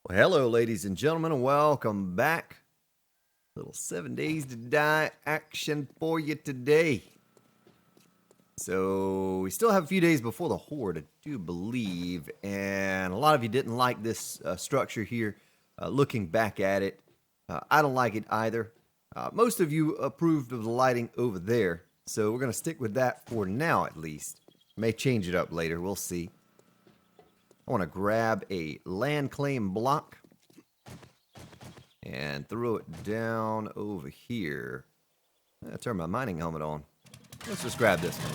Well, hello, ladies and gentlemen, and welcome back. Little 7 Days to Die action for you today. So, we still have a few days before the horde, I do believe, and a lot of you didn't like this structure here. Looking back at it, I don't like it either. Most of you approved of the lighting over there, so we're going to stick with that for now at least. May change it up later, we'll see. I want to grab a land claim block and throw it down over here. I turn my mining helmet on. Let's just grab this one.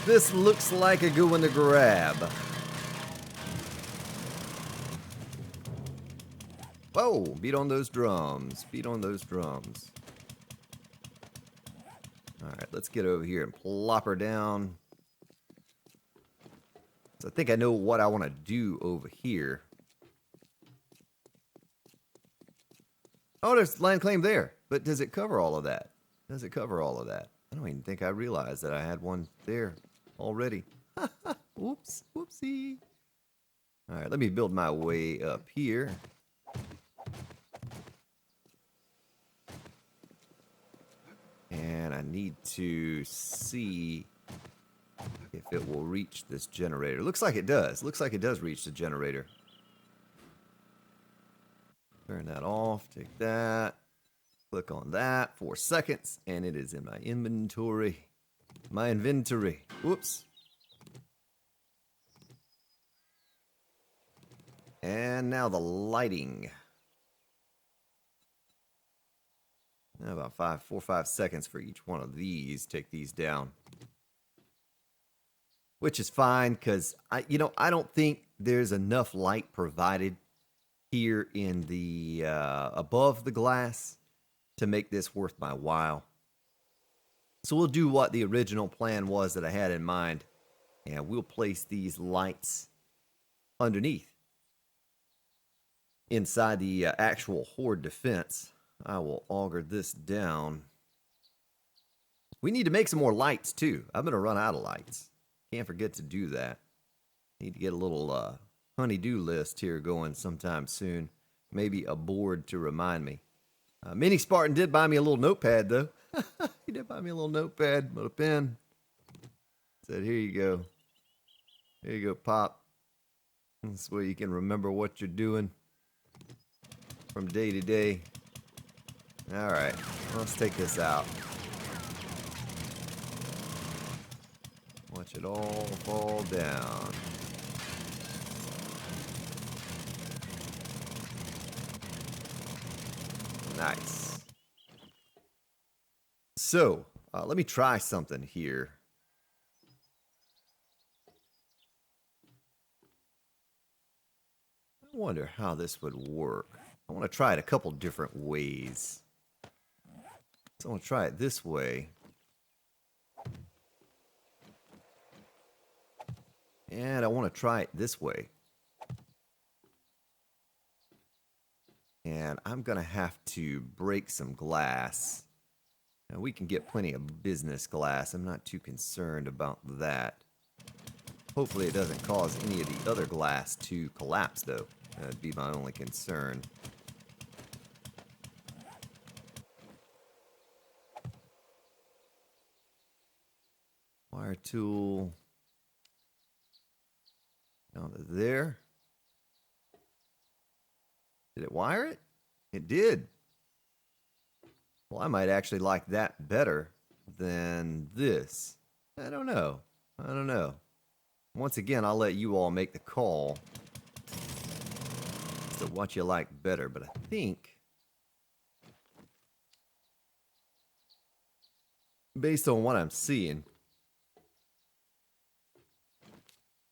This looks like a good one to grab. Whoa, beat on those drums. Beat on those drums. Alright, let's get over here and plop her down. So I think I know what I want to do over here. Oh, there's land claim there. But does it cover all of that? Does it cover all of that? I don't even think I realized that I had one there already. Whoops. Whoopsie. Alright, let me build my way up here. And I need to see if it will reach this generator. Looks like it does. Looks like it does reach the generator. Turn that off. Take that. Click on that. 4 seconds. And it is in my inventory. My inventory. Whoops. And now the lighting. Now about 4 or 5 seconds for each one of these. Take these down. Which is fine, because I don't think there's enough light provided here in the above the glass to make this worth my while. So we'll do what the original plan was that I had in mind, and we'll place these lights underneath inside the actual horde defense. I will auger this down. We need to make some more lights too. I'm going to run out of lights. Can't forget to do that. Need to get a little honey-do list here going sometime soon. Maybe a board to remind me. Mini Spartan did buy me a little notepad though. He did buy me a little notepad with a pen. Said, here you go. Here you go, Pop. This way you can remember what you're doing from day to day. Alright, let's take this out. Watch it all fall down. Nice. So, let me try something here. I wonder how this would work. I want to try it a couple different ways. So I want to try it this way. And I want to try it this way. And I'm going to have to break some glass. Now we can get plenty of business glass. I'm not too concerned about that. Hopefully it doesn't cause any of the other glass to collapse though. That'd be my only concern. Wire tool. Down to there. Did it wire it? It did. Well, I might actually like that better than this. I don't know. I don't know. Once again, I'll let you all make the call as to what you like better. But I think, based on what I'm seeing,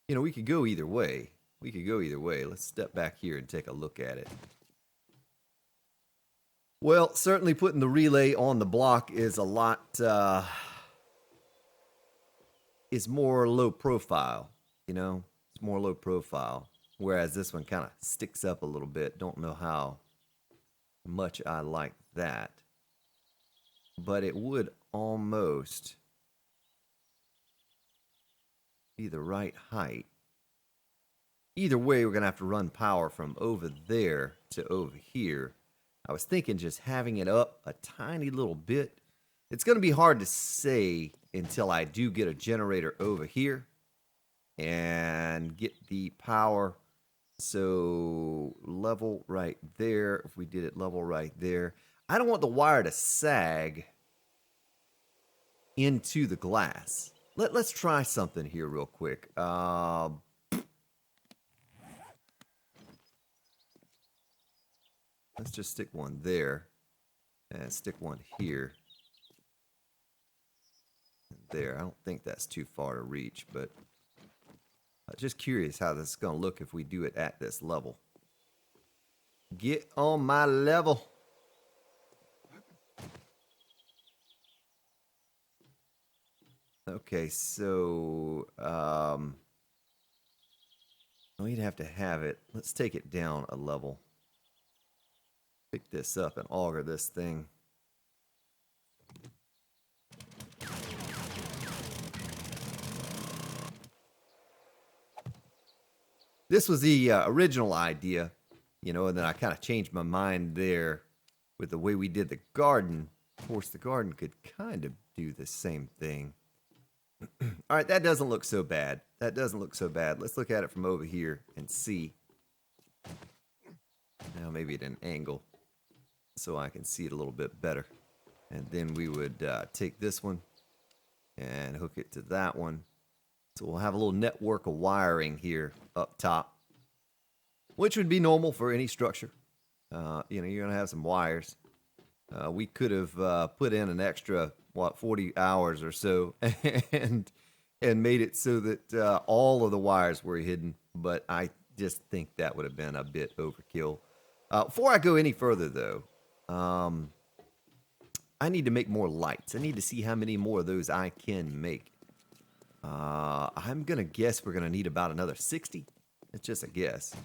we could go either way. We could go either way. Let's step back here and take a look at it. Well, certainly putting the relay on the block is a lot, is more low profile, It's more low profile. Whereas this one kind of sticks up a little bit. Don't know how much I like that. But it would almost be the right height. Either way, we're going to have to run power from over there to over here. I was thinking just having it up a tiny little bit. It's going to be hard to say until I do get a generator over here and get the power. So level right there. If we did it level right there. I don't want the wire to sag into the glass. Let's try something here real quick. Let's just stick one there and stick one here. There. I don't think that's too far to reach, but just curious how this is going to look if we do it at this level. Get on my level. Okay, so we'd have to have it. Let's take it down a level. Pick this up and auger this thing. This was the original idea, you know, and then I kind of changed my mind there with the way we did the garden. Of course, the garden could kind of do the same thing. All right, that doesn't look so bad. That doesn't look so bad. Let's look at it from over here and see. Now maybe at an angle so I can see it a little bit better. And then we would take this one and hook it to that one. So we'll have a little network of wiring here up top, which would be normal for any structure. You know, you're going to have some wires. We could have put in an extra, 40 hours or so and made it so that all of the wires were hidden. But I just think that would have been a bit overkill. Before I go any further, though, I need to make more lights. I need to see how many more of those I can make. I'm going to guess we're going to need about another 60. It's just a guess.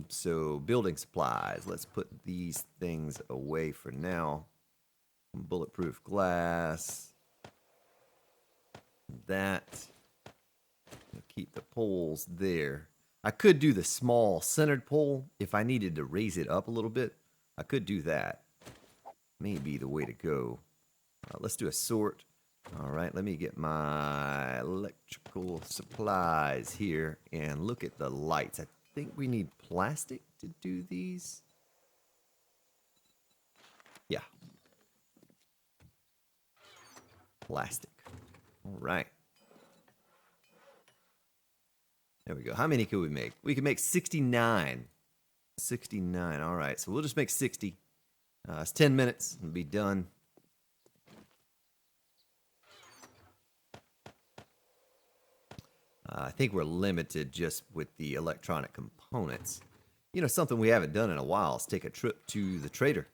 So building supplies. Let's put these things away for now. Bulletproof glass. That. Keep the poles there. I could do the small centered pole if I needed to raise it up a little bit. I could do that. Maybe the way to go. Let's do a sort. All right, let me get my electrical supplies here and look at the lights. I think we need plastic to do these. Yeah. Plastic. All right. There we go. How many could we make? We can make 69. 69. All right, so we'll just make 60. It's 10 minutes. It'll be done. I think we're limited just with the electronic components. You know, something we haven't done in a while is take a trip to the trader.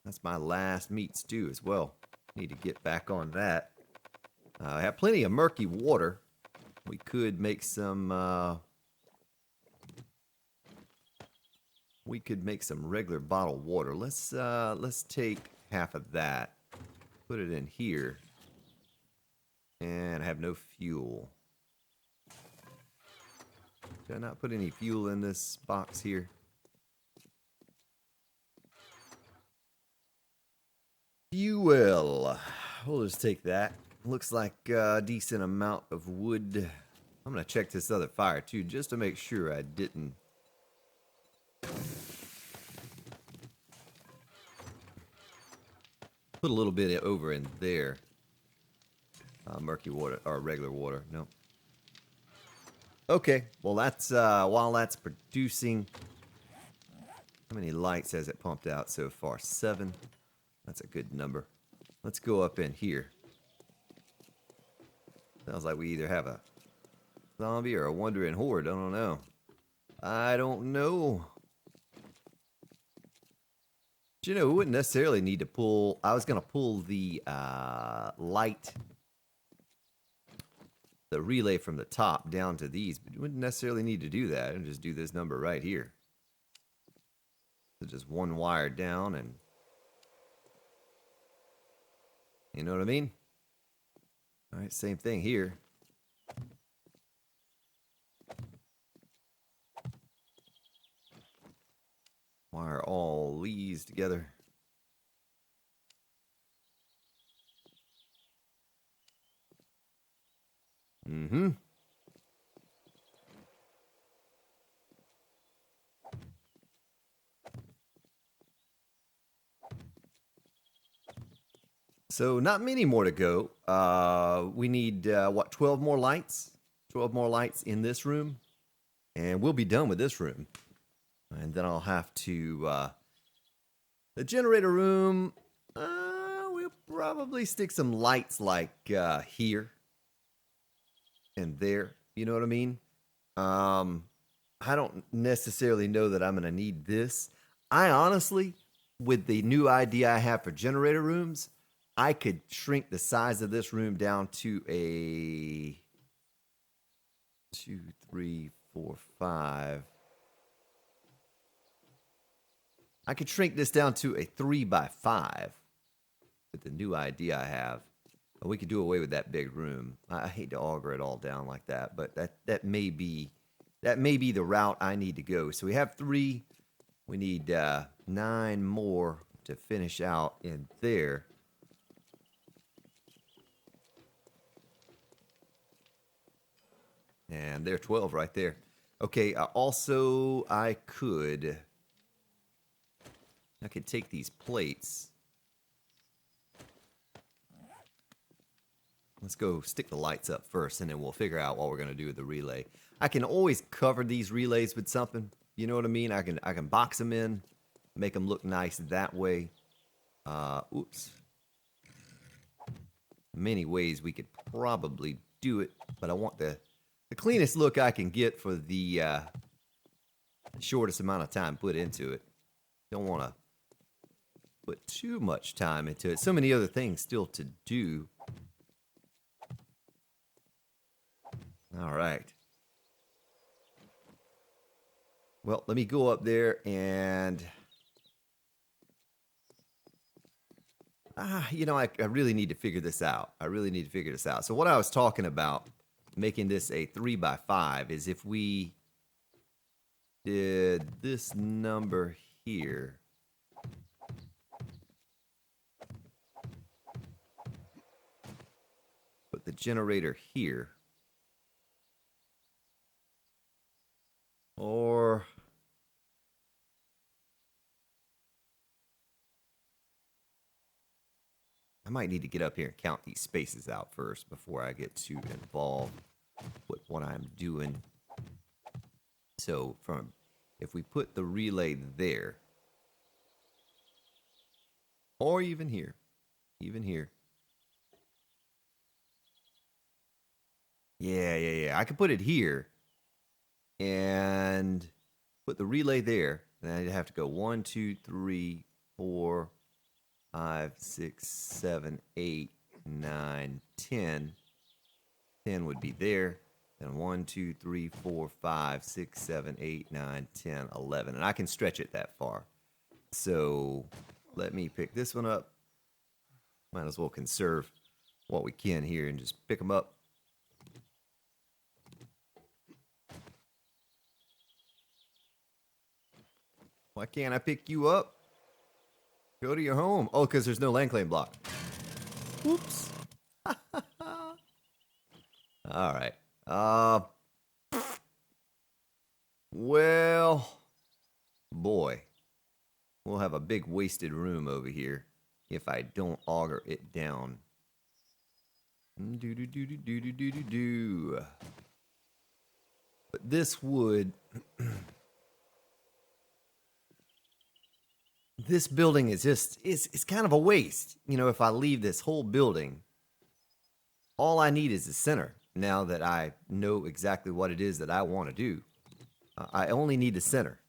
That's my last meat stew as well. Need to get back on that. I have plenty of murky water. We could make some regular bottled water. Let's take half of that. Put it in here. And I have no fuel. Did I not put any fuel in this box here? Fuel. We'll just take that. Looks like a decent amount of wood. I'm going to check this other fire too, just to make sure I didn't. Put a little bit over in there. Murky water, or regular water. No. Okay, well that's, while that's producing, how many lights has it pumped out so far? 7. That's a good number. Let's go up in here. Sounds like we either have a zombie or a wandering horde. I don't know. I don't know. But, you know, we wouldn't necessarily need to pull. I was going to pull the light, the relay from the top down to these, but you wouldn't necessarily need to do that and just do this number right here. So just one wire down and, you know what I mean? All right, same thing here. these together. Mm-hmm. So not many more to go. We need, what, 12 more lights? 12 more lights in this room. And we'll be done with this room. And then I'll have to, the generator room, we'll probably stick some lights like here and there. You know what I mean? I don't necessarily know that I'm going to need this. I honestly, with the new idea I have for generator rooms, I could shrink the size of this room down to a 2, 3, 4, 5. I could shrink this down to a 3 by 5 with the new idea I have. We could do away with that big room. I hate to auger it all down like that, but that may be the route I need to go. So we have 3. We need 9 more to finish out in there. And there are 12 right there. Okay, also I could take these plates. Let's go stick the lights up first, and then we'll figure out what we're going to do with the relay. I can always cover these relays with something. You know what I mean? I can box them in, make them look nice that way. Oops. Many ways we could probably do it, but I want the cleanest look I can get for the shortest amount of time put into it. Don't want to put too much time into it. So many other things still to do. All right. Well, let me go up there and... you know, I really need to figure this out. So what I was talking about, making this a 3 by 5, is if we did this number here. Put the generator here. Or I might need to get up here and count these spaces out first before I get too involved with what I'm doing. So if we put the relay there, or even here. Yeah. I could put it here and put the relay there. And I'd have to go 1, 2, 3, 4, 5, 6, 7, 8, 9, 10. 10 would be there. Then 1, 2, 3, 4, 5, 6, 7, 8, 9, 10, 11. And I can stretch it that far. So let me pick this one up. Might as well conserve what we can here and just pick them up. Why can't I pick you up? Go to your home. Oh, because there's no land claim block. Whoops. All right. Well, boy, we'll have a big wasted room over here if I don't auger it down. But this would... This building is just, it's kind of a waste. You know, if I leave this whole building, all I need is the center. Now that I know exactly what it is that I want to do, I only need the center.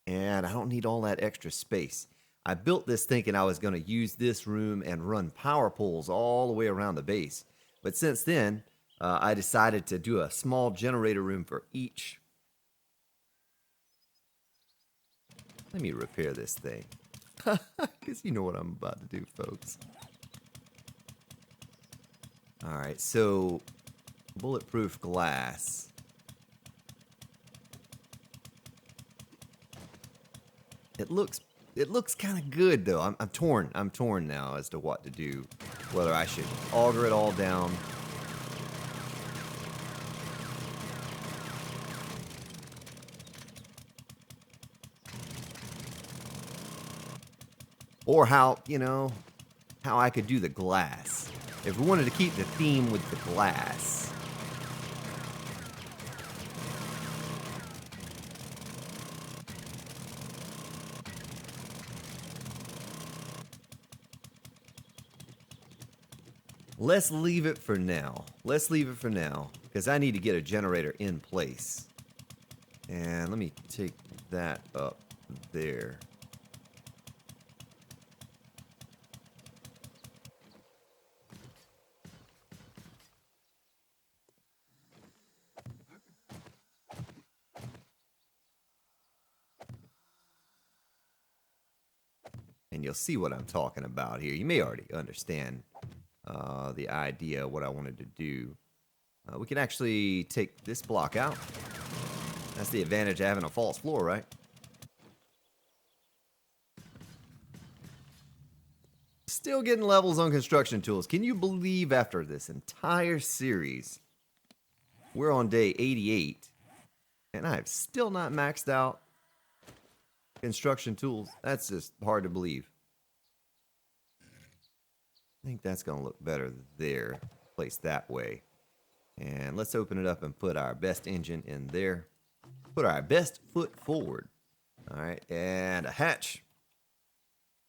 And I don't need all that extra space. I built this thinking I was going to use this room and run power poles all the way around the base. But since then, I decided to do a small generator room for each. Let me repair this thing. Because you know what I'm about to do, folks. Alright, so bulletproof glass. It looks kind of good though. I'm torn. I'm torn now as to what to do. Whether I should auger it all down. Or how, you know, how I could do the glass. If we wanted to keep the theme with the glass. Let's leave it for now. Let's leave it for now. Because I need to get a generator in place. And let me take that up there. And you'll see what I'm talking about here. You may already understand the idea of what I wanted to do. We can actually take this block out. That's the advantage of having a false floor, right? Still getting levels on construction tools. Can you believe after this entire series, we're on day 88, and I have still not maxed out construction tools? That's just hard to believe. I think that's going to look better there, placed that way. And let's open it up and put our best engine in there. Put our best foot forward. All right, and a hatch.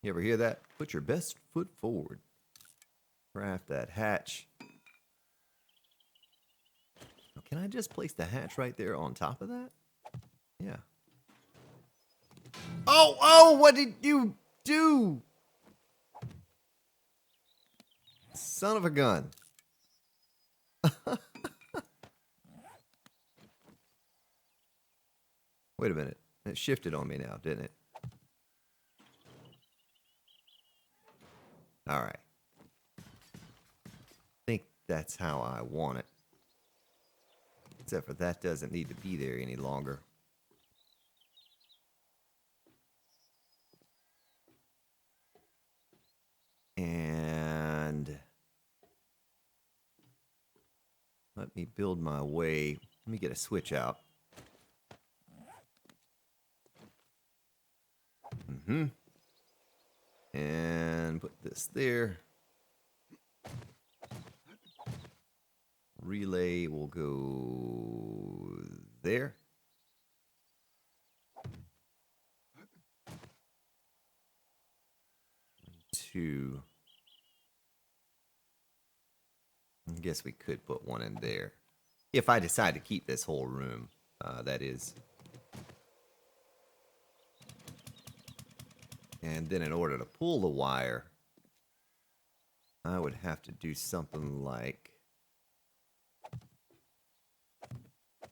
You ever hear that? Put your best foot forward. Craft that hatch. Can I just place the hatch right there on top of that? Yeah. Oh, what did you do? Son of a gun. Wait a minute. It shifted on me now, didn't it? All right. I think that's how I want it. Except for that doesn't need to be there any longer. And let me build my way. Let me get a switch out. And put this there. Relay will go there. Two. I guess we could put one in there. If I decide to keep this whole room, that is. And then in order to pull the wire, I would have to do something like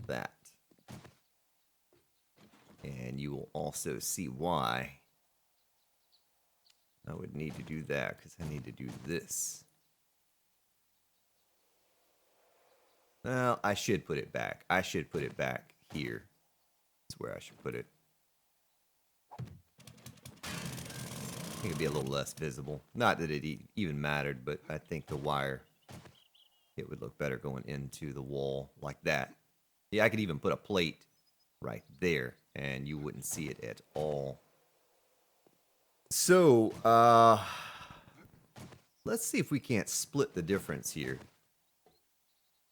that. And you will also see why I would need to do that, because I need to do this. Well, I should put it back. I should put it back here. That's where I should put it. I think it'd be a little less visible. Not that it even mattered, but I think the wire, it would look better going into the wall like that. Yeah, I could even put a plate right there, and you wouldn't see it at all. So, let's see if we can't split the difference here.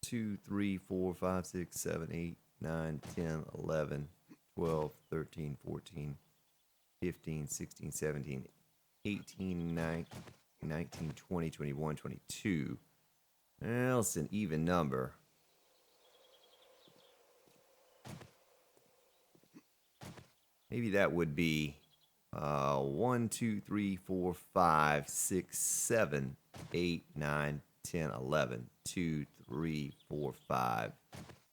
2, 3, 4, 5, 6, 7, 8, 9, 10, 11, 12, 13, 14, 15, 16, 17, 18, 19, 20, 21, 22. Well, it's an even number. Maybe that would be 1, 2, 3, 4, 5, 6, 7, 8, 9, 10, 11. 2, 3, 4, 5,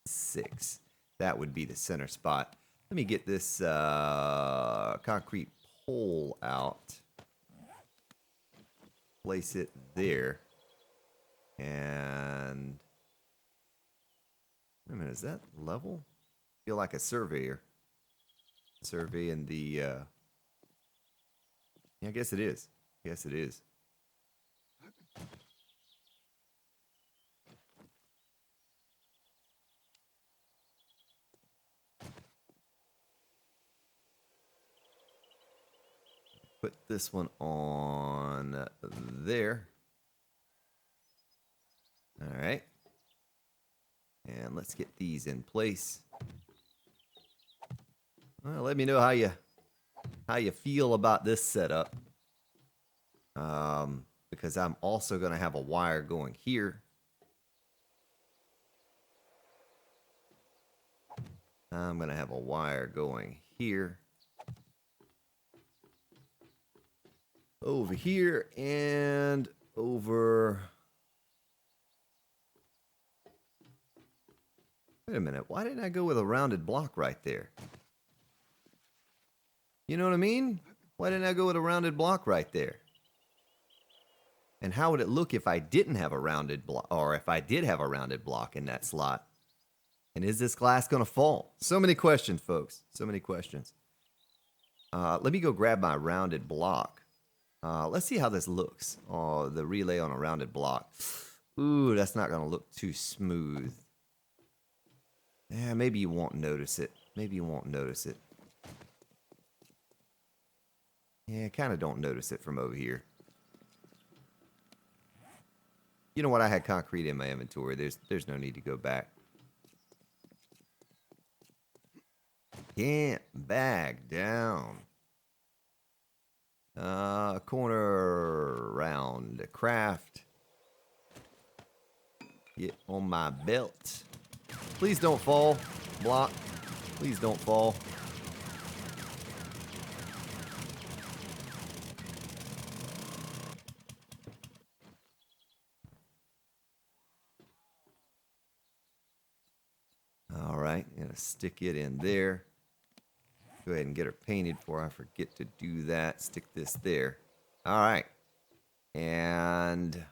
6. That would be the center spot. Let me get this concrete pole out. Place it there. And wait a minute, is that level? I feel like a surveyor. Surveying the Yeah, I guess it is. I guess it is. Put this one on there. All right. And let's get these in place. Well, let me know how you feel about this setup. Because I'm also going to have a wire going here. I'm going to have a wire going here. Over here and over. Wait a minute. Why didn't I go with a rounded block right there? You know what I mean? Why didn't I go with a rounded block right there? And how would it look if I didn't have a rounded block, or if I did have a rounded block in that slot? And is this glass going to fall? So many questions, folks. So many questions. Let me go grab my rounded block. Let's see how this looks. Oh, the relay on a rounded block. Ooh, that's not going to look too smooth. Yeah, maybe you won't notice it. Maybe you won't notice it. Yeah, kind of don't notice it from over here. You know what? I had concrete in my inventory. There's no need to go back. Can't back down. Corner round craft. Get on my belt. Please don't fall. Block. Please don't fall. All right, gonna stick it in there. Go ahead and get her painted before I forget to do that. Stick this there. All right. And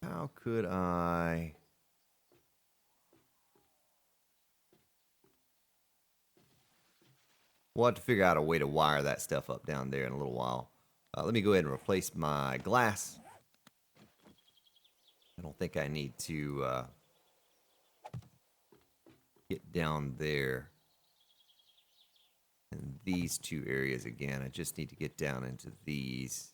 how could I... We'll have to figure out a way to wire that stuff up down there in a little while. Let me go ahead and replace my glass. I don't think I need to get down there in these two areas again. I just need to get down into these.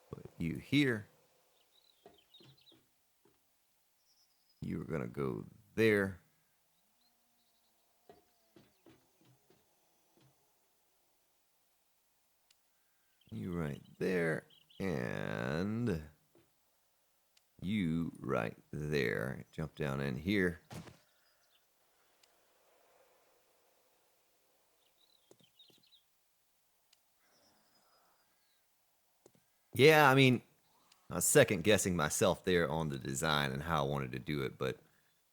Put you here. You are going to go there. You right there. And you right there. Jump down in here. Yeah, I mean, I was second guessing myself there on the design and how I wanted to do it, but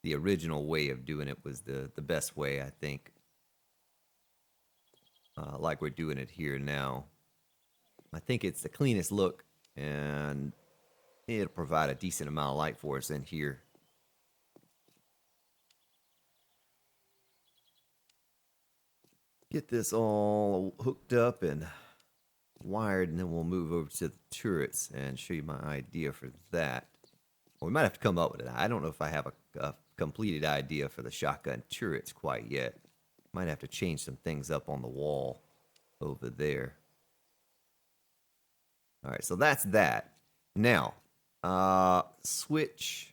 the original way of doing it was the best way, I think. Like we're doing it here now. I think it's the cleanest look, and it'll provide a decent amount of light for us in here. Get this all hooked up and wired, and then we'll move over to the turrets and show you my idea for that. Well, we might have to come up with it. I don't know if I have a completed idea for the shotgun turrets quite yet. Might have to change some things up on the wall over there. All right, so that's that. Now, switch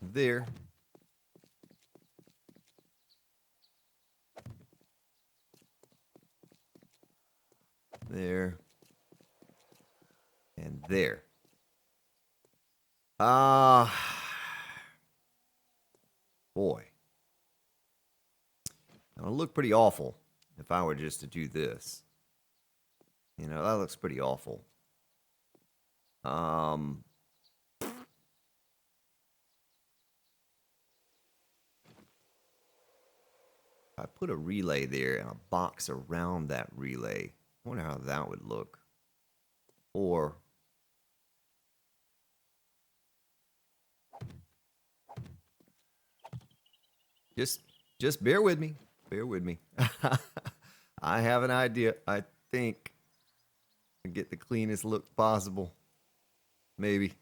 there. There. And there. Boy. That would look pretty awful if I were just to do this. You know, that looks pretty awful. I put a relay there and a box around that relay. I wonder how that would look. Or just bear with me. Bear with me. I have an idea. I think I get the cleanest look possible. Maybe.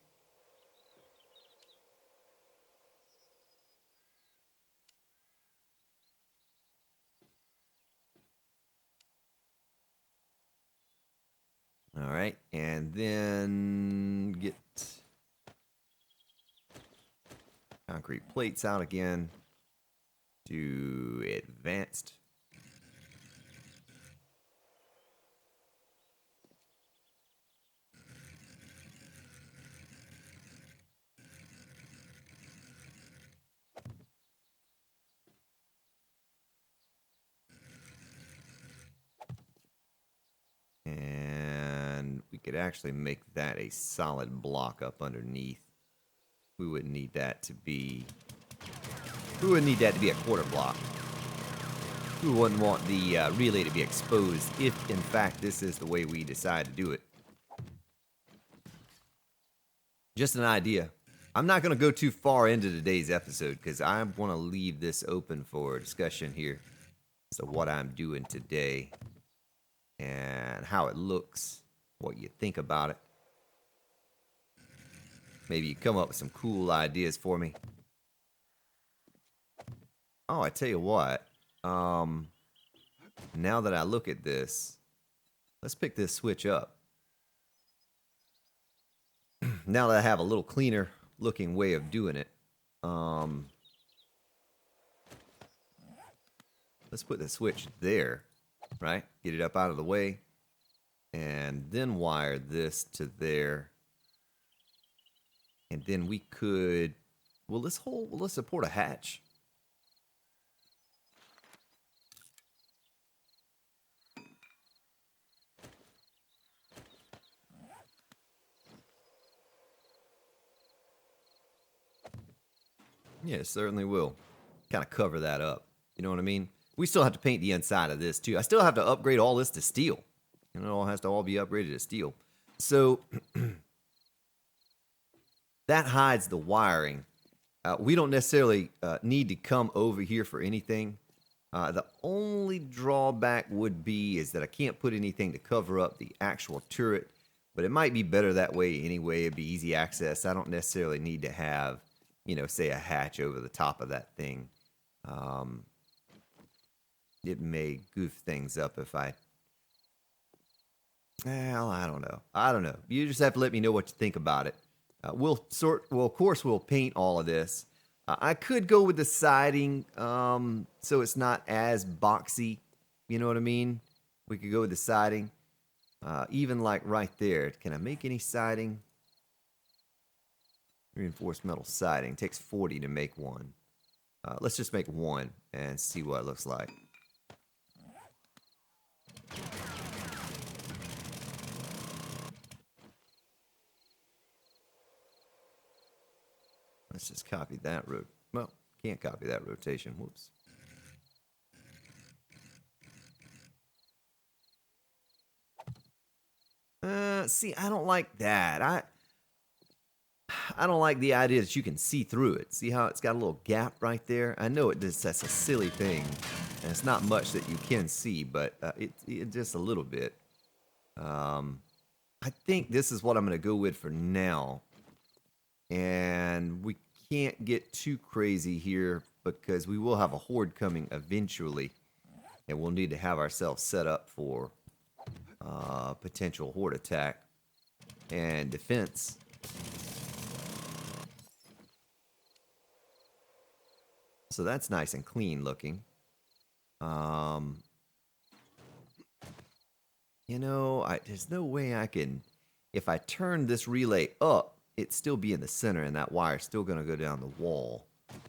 All right, and then get concrete plates out again to advanced. And we could actually make that a solid block up underneath. We wouldn't need that to be a quarter block. We wouldn't want the relay to be exposed if, in fact, this is the way we decide to do it. Just an idea. I'm not going to go too far into today's episode because I want to leave this open for discussion here. So what I'm doing today and how it looks, what you think about it. Maybe you come up with some cool ideas for me. Oh, I tell you what. Now that I look at this, let's pick this switch up. Now that I have a little cleaner looking way of doing it, let's put the switch there, right? Get it up out of the way, and then wire this to there. And then we could, will this support a hatch? Yeah, it certainly will. Kind of cover that up. You know what I mean? We still have to paint the inside of this too. I still have to upgrade all this to steel. You know, it all has to all be upgraded to steel. So that hides the wiring. We don't necessarily need to come over here for anything. The only drawback would be is that I can't put anything to cover up the actual turret, but it might be better that way anyway. It'd be easy access. I don't necessarily need to have, you know, say a hatch over the top of that thing. It may goof things up if I... Well, I don't know. I don't know. You just have to let me know what you think about it. Well, of course, we'll paint all of this. I could go with the siding, so it's not as boxy. You know what I mean? We could go with the siding. Even like right there. Can I make any siding? Reinforced metal siding. It takes 40 to make one. Let's just make one and see what it looks like. Let's just copy that route. Well, can't copy that rotation. Whoops. See, I don't like that. I don't like the idea that you can see through it. See how it's got a little gap right there? I know that's a silly thing, and it's not much that you can see, but it just a little bit. I think this is what I'm going to go with for now. And we can't get too crazy here because we will have a horde coming eventually. And we'll need to have ourselves set up for potential horde attack and defense. So that's nice and clean looking. You know, there's no way I can... If I turn this relay up, it'd still be in the center, and that wire's still going to go down the wall.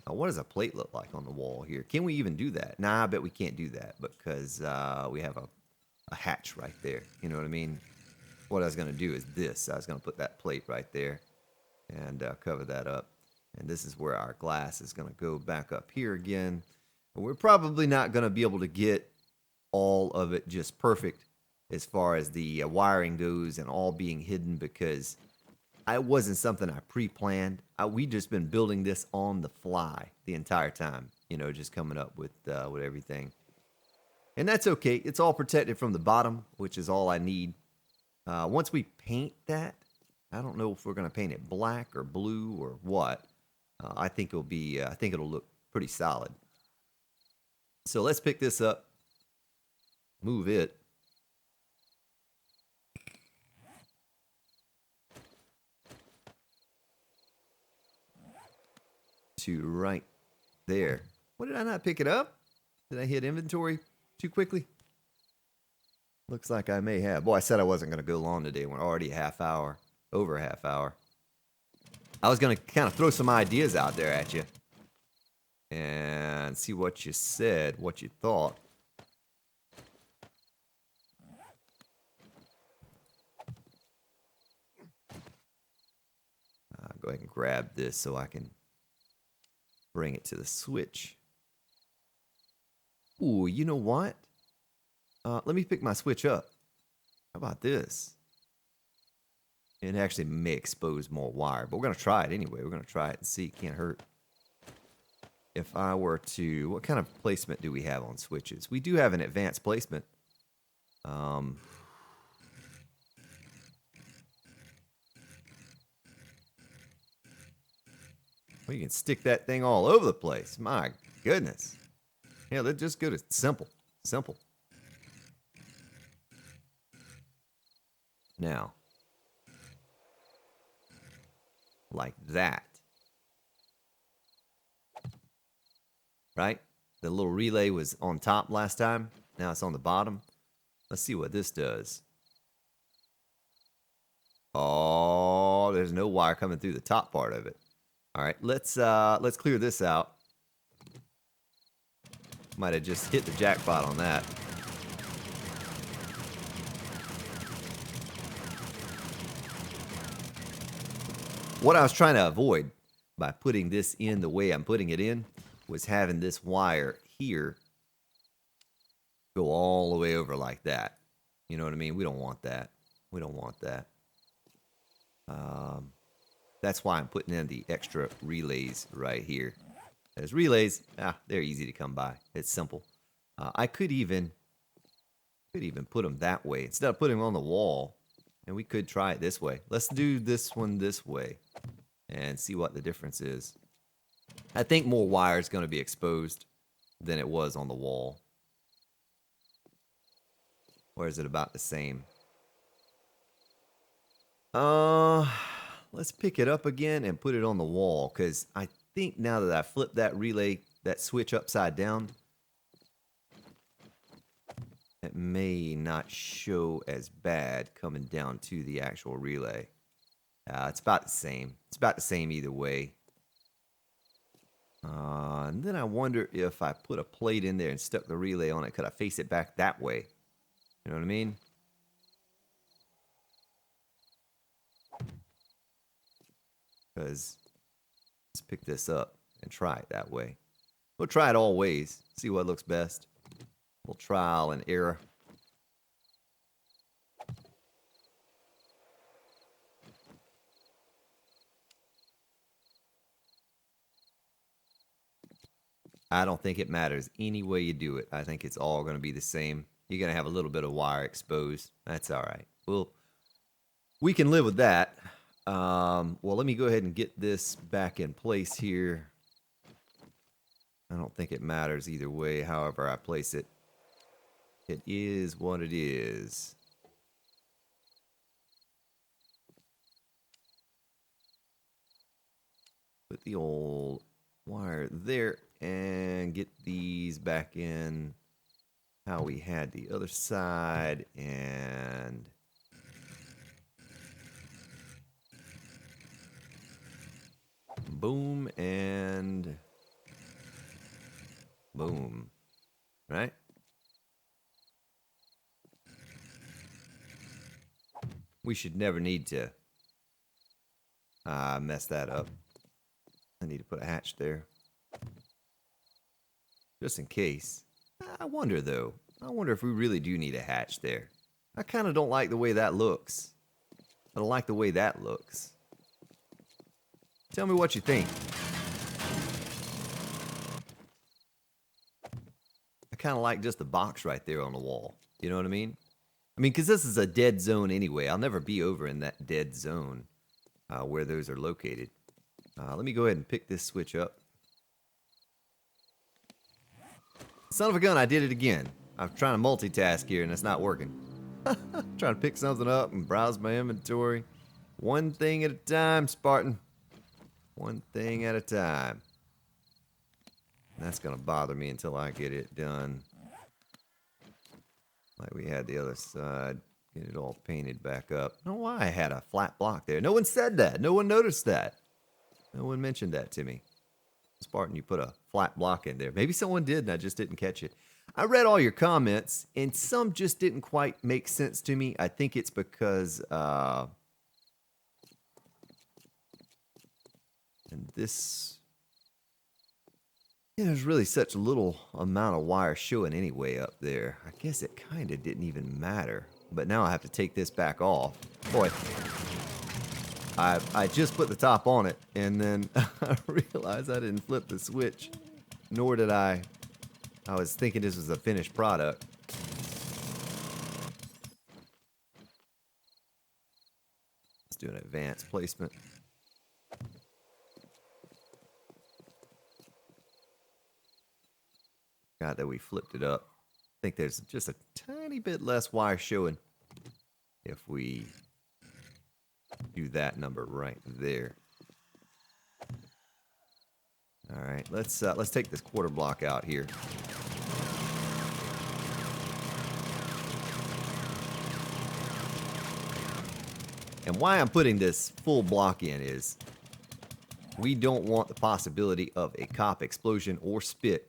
Now, what does a plate look like on the wall here? Can we even do that? Nah, I bet we can't do that because we have a hatch right there. You know what I mean? What I was going to do is this. I was going to put that plate right there and cover that up. And this is where our glass is going to go back up here again. We're probably not going to be able to get all of it just perfect as far as the wiring goes and all being hidden because it wasn't something I pre-planned. We just been building this on the fly the entire time, you know, just coming up with everything. And that's okay. It's all protected from the bottom, which is all I need. Once we paint that, I don't know if we're going to paint it black or blue or what. I think it'll be. I think it'll look pretty solid. So let's pick this up, move it. To right there. What, did I not pick it up? Did I hit inventory too quickly? Looks like I may have. Boy, I said I wasn't going to go long today. We're already a half hour, over a half hour. I was going to kind of throw some ideas out there at you and see what you said, what you thought. Go ahead and grab this so I can bring it to the switch. Ooh, you know what? Let me pick my switch up. How about this? It actually may expose more wire, but we're going to try it anyway. We're going to try it and see. Can't hurt. If I were to... What kind of placement do we have on switches? We do have an advanced placement. We can stick that thing all over the place. My goodness. Yeah, let's just go to simple. Simple. Now, like that. Right? The little relay was on top last time. Now it's on the bottom. Let's see what this does. Oh, there's no wire coming through the top part of it. All right, let's clear this out. Might have just hit the jackpot on that. What I was trying to avoid by putting this in the way I'm putting it in was having this wire here go all the way over like that. You know what I mean? We don't want that. We don't want that. That's why I'm putting in the extra relays right here. As relays, they're easy to come by. It's simple. I could even put them that way instead of putting them on the wall. And we could try it this way. Let's do this one this way and see what the difference is. I think more wire is going to be exposed than it was on the wall. Or is it about the same? Let's pick it up again and put it on the wall, because I think now that I flipped that relay, that switch upside down, it may not show as bad coming down to the actual relay. It's about the same. It's about the same either way. And then I wonder if I put a plate in there and stuck the relay on it, could I face it back that way? You know what I mean? Because let's pick this up and try it that way. We'll try it all ways, see what looks best. We'll trial and error. I don't think it matters any way you do it. I think it's all going to be the same. You're going to have a little bit of wire exposed. That's all right. We can live with that. Well, let me go ahead and get this back in place here. I don't think it matters either way, however I place it. It is what it is. Put the old wire there and get these back in how we had the other side, and boom and boom. Right? We should never need to mess that up. I need to put a hatch there. just in case. I wonder, though. I wonder if we really do need a hatch there. I kind of don't like the way that looks. I don't like the way that looks. Tell me what you think. I kind of like just the box right there on the wall. You know what I mean? I mean, because this is a dead zone anyway. I'll never be over in that dead zone where those are located. Let me go ahead and pick this switch up. Son of a gun, I did it again. I'm trying to multitask here and it's not working. Trying to pick something up and browse my inventory. One thing at a time, Spartan. One thing at a time. That's going to bother me until I get it done. Like we had the other side. Get it all painted back up. I don't know why I had a flat block there. No one said that. No one noticed that. No one mentioned that to me. Spartan, you put a flat block in there. Maybe someone did and I just didn't catch it. I read all your comments and some just didn't quite make sense to me. I think it's because and this, yeah, there's really such little amount of wire showing anyway up there. I guess it kind of didn't even matter. But now I have to take this back off. Boy, I just put the top on it, and then I realized I didn't flip the switch, nor did I was thinking this was a finished product. Let's do an advanced placement. God, that we flipped it up. I think there's just a tiny bit less wire showing if we do that number right there. All right, let's take this quarter block out here. And why I'm putting this full block in is we don't want the possibility of a cop explosion or spit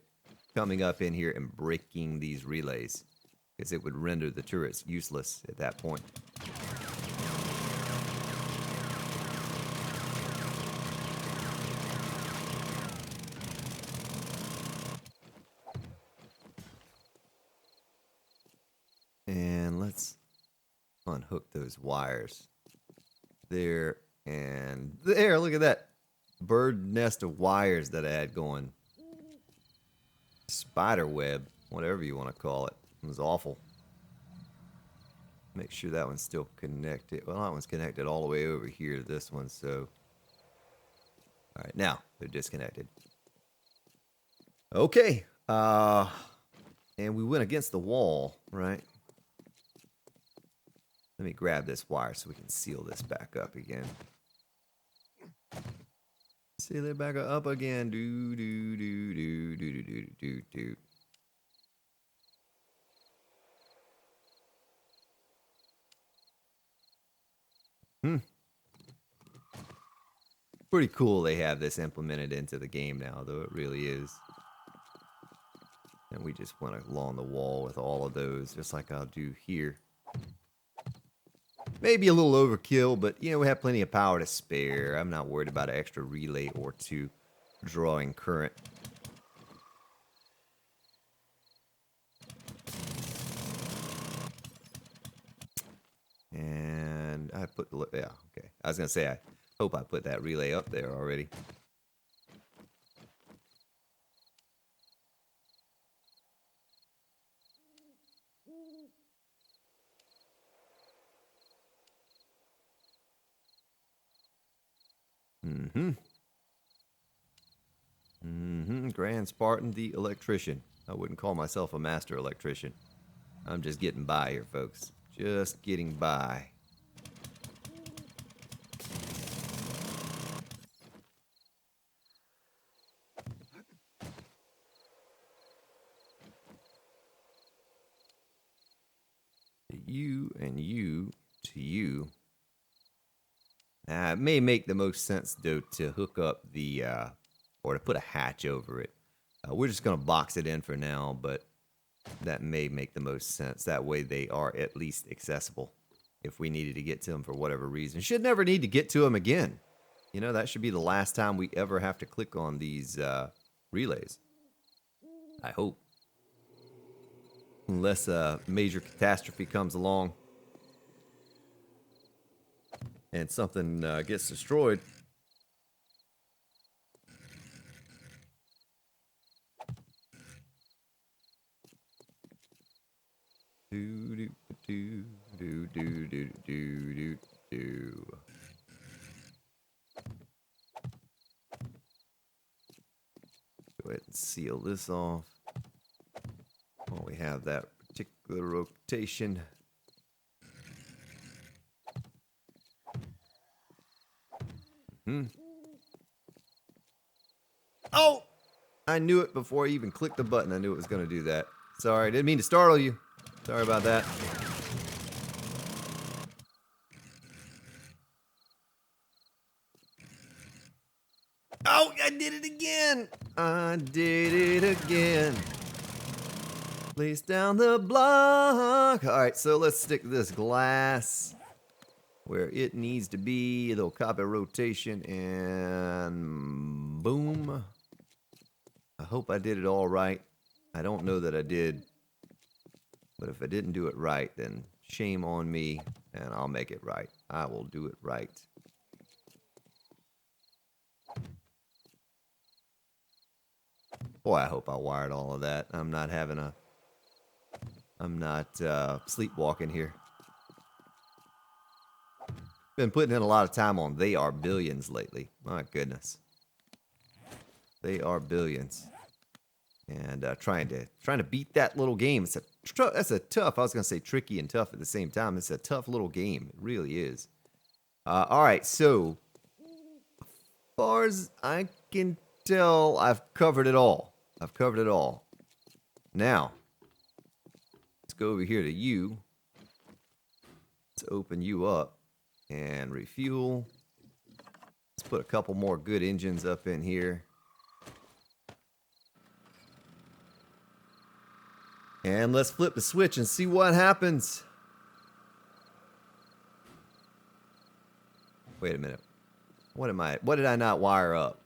coming up in here and breaking these relays, because it would render the turrets useless at that point. And let's unhook those wires. There and there. Look at that bird nest of wires that I had going. Spider web, whatever you want to call it. It was awful. Make sure that one's still connected. Well, that one's connected all the way over here to this one, so. All right, now they're disconnected. Okay. And we went against the wall, right? Let me grab this wire so we can seal this back up again. Seal it back up again. Do, do, do, do, do, do, do, do, do. Pretty cool they have this implemented into the game now, though it really is. And we just went along the wall with all of those, just like I'll do here. Maybe a little overkill, but, you know, we have plenty of power to spare. I'm not worried about an extra relay or two drawing current. And I put the, yeah, okay. I was going to say, I hope I put that relay up there already. Grand Spartan, the electrician. I wouldn't call myself a master electrician. I'm just getting by here, folks. Just getting by. You and you to you. It may make the most sense, though, to hook up the, or to put a hatch over it. We're just going to box it in for now, but that may make the most sense. That way they are at least accessible if we needed to get to them for whatever reason. Should never need to get to them again. You know, that should be the last time we ever have to click on these relays. I hope. Unless a major catastrophe comes along and something gets destroyed. Do do do do do do do do do. Go ahead and seal this off. While we have that particular rotation. Oh! I knew it before I even clicked the button. I knew it was going to do that. Sorry, didn't mean to startle you. Sorry about that. Oh, I did it again. I did it again. Place down the block. All right, so let's stick this glass where it needs to be. A little copy rotation and boom. I hope I did it all right. I don't know that I did. But if I didn't do it right, then shame on me and I'll make it right. I will do it right. Boy, I hope I wired all of that. I'm not sleepwalking here. Been putting in a lot of time on They Are Billions lately. My goodness. They Are Billions. And trying to beat that little game. That's a tough, I was going to say tricky and tough at the same time. It's a tough little game. It really is. All right, so as far as I can tell, I've covered it all. Now, let's go over here to you. Let's open you up and refuel. Let's put a couple more good engines up in here. And let's flip the switch and see what happens. Wait a minute. What did I not wire up?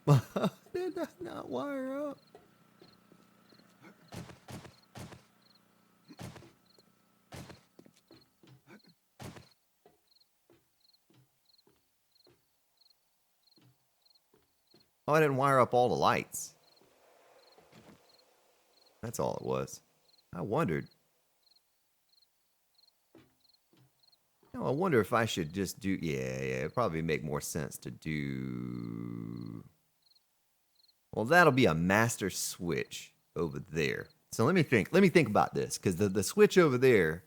Did I not wire up? Oh, I didn't wire up all the lights. That's all it was. I wondered. I wonder if I should just do... Yeah, it'd probably make more sense to do... Well, that'll be a master switch over there. So let me think about this, because the switch over there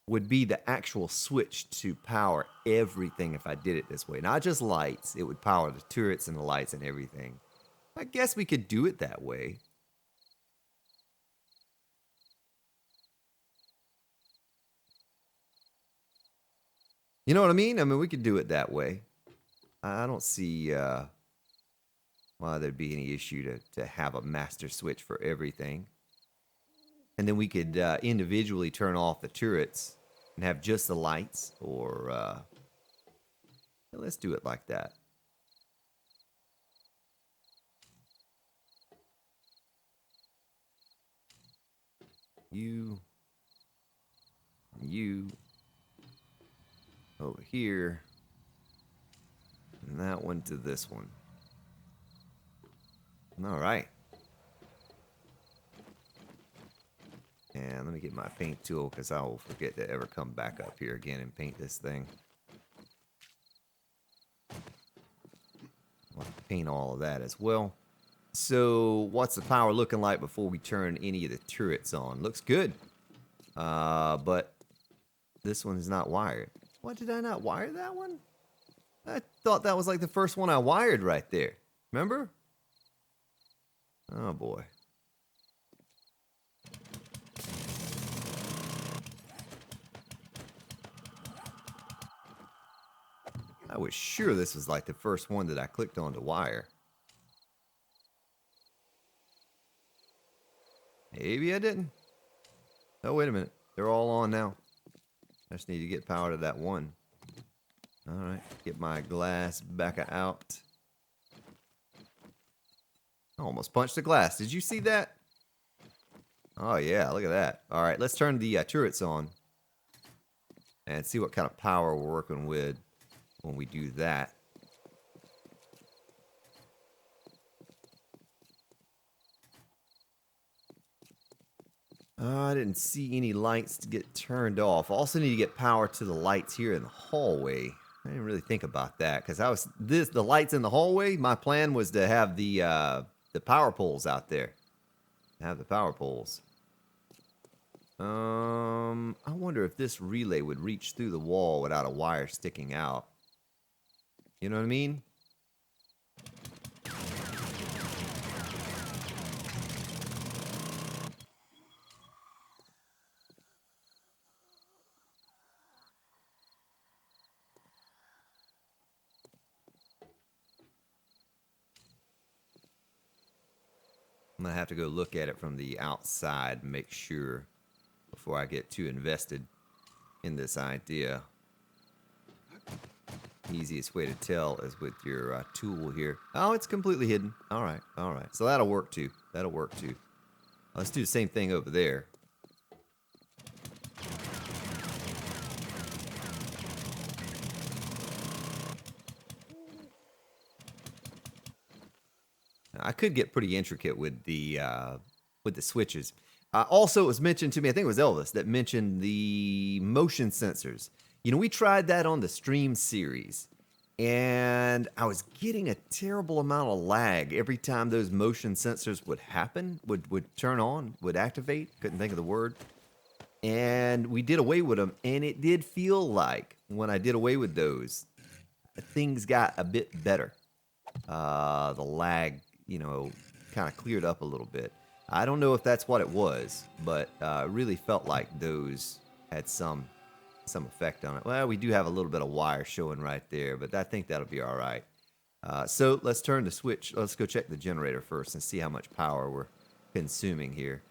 would be the actual switch to power everything if I did it this way. Not just lights. It would power the turrets and the lights and everything. I guess we could do it that way. You know what I mean? I mean, we could do it that way. I don't see why there'd be any issue to have a master switch for everything. And then we could individually turn off the turrets and have just the lights, or let's do it like that. You over here, and that one to this one. All right. And let me get my paint tool, because I will forget to ever come back up here again and paint this thing. I'll have to paint all of that as well. So what's the power looking like before we turn any of the turrets on? Looks good. But this one is not wired. What, did I not wire that one? I thought that was like the first one I wired right there. Remember? Oh boy. I was sure this was like the first one that I clicked on to wire. Maybe I didn't. Oh, wait a minute. They're all on now. I just need to get power to that one. Alright, get my glass back out. I almost punched the glass. Did you see that? Oh, yeah, look at that. All right, let's turn the turrets on and see what kind of power we're working with when we do that. I didn't see any lights to get turned off. Also need to get power to the lights here in the hallway. I didn't really think about that because the lights in the hallway. My plan was to have the power poles out there. Have the power poles. I wonder if this relay would reach through the wall without a wire sticking out. You know what I mean? I'm gonna have to go look at it from the outside and make sure before I get too invested in this idea. Easiest way to tell is with your tool here. Oh, it's completely hidden. All right, all right. So that'll work too. That'll work too. Let's do the same thing over there. I could get pretty intricate with the switches. Also, it was mentioned to me, I think it was Elvis, that mentioned the motion sensors. You know, we tried that on the stream series, and I was getting a terrible amount of lag every time those motion sensors would happen, would turn on, would activate. Couldn't think of the word. And we did away with them, and it did feel like when I did away with those, things got a bit better. The lag, you know, kind of cleared up a little bit. I don't know if that's what it was, but it really felt like those had some effect on it. Well, we do have a little bit of wire showing right there, but I think that'll be all right. So let's turn the switch. Let's go check the generator first and see how much power we're consuming here.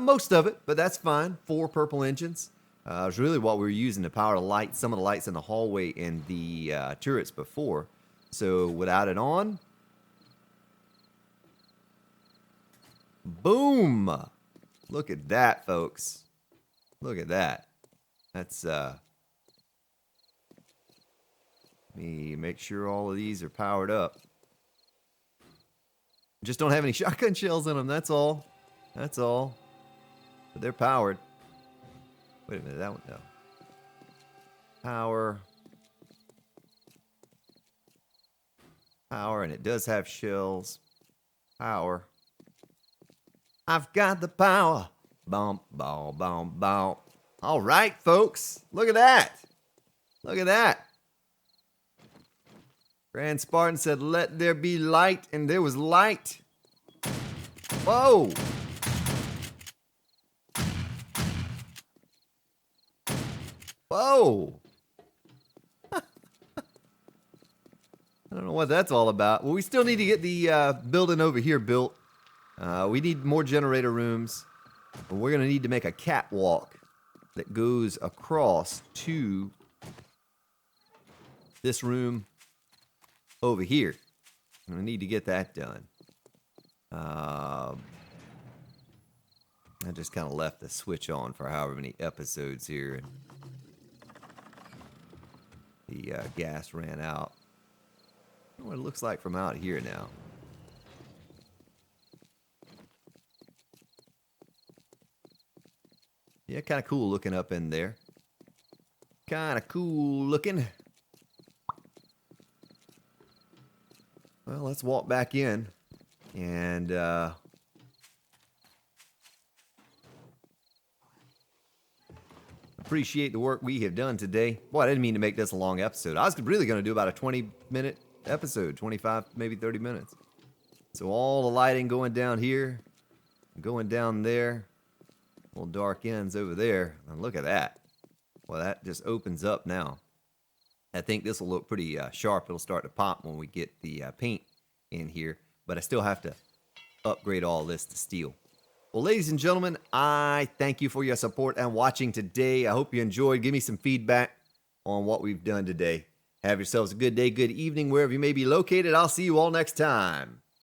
Most of it, but that's fine. 4 purple engines. It's really what we were using to power the lights, some of the lights in the hallway and the turrets before. So without it on, boom! Look at that, folks. Look at that. That's let me make sure all of these are powered up. Just don't have any shotgun shells in them, that's all. That's all. But they're powered. Wait a minute, that one, no. Power. Power, and it does have shells. Power. I've got the power. Bump, ball, bump, bump. All right, folks. Look at that. Look at that. Grand Spartan said, let there be light, and there was light. Whoa. Whoa. I don't know what that's all about. Well, we still need to get the building over here built. We need more generator rooms. We're going to need to make a catwalk that goes across to this room over here. And we need to get that done. I just kind of left the switch on for however many episodes here. And the gas ran out. I don't know what it looks like from out here now. Yeah, kind of cool looking up in there. Kind of cool looking. Well, let's walk back in and appreciate the work we have done today. Boy, I didn't mean to make this a long episode. I was really going to do about a 20-minute episode, 25, maybe 30 minutes. So all the lighting going down here, going down there. Little dark ends over there. And look at that. Well, that just opens up now. I think this will look pretty sharp. It'll start to pop when we get the paint in here. But I still have to upgrade all this to steel. Well, ladies and gentlemen, I thank you for your support and watching today. I hope you enjoyed. Give me some feedback on what we've done today. Have yourselves a good day, good evening, wherever you may be located. I'll see you all next time.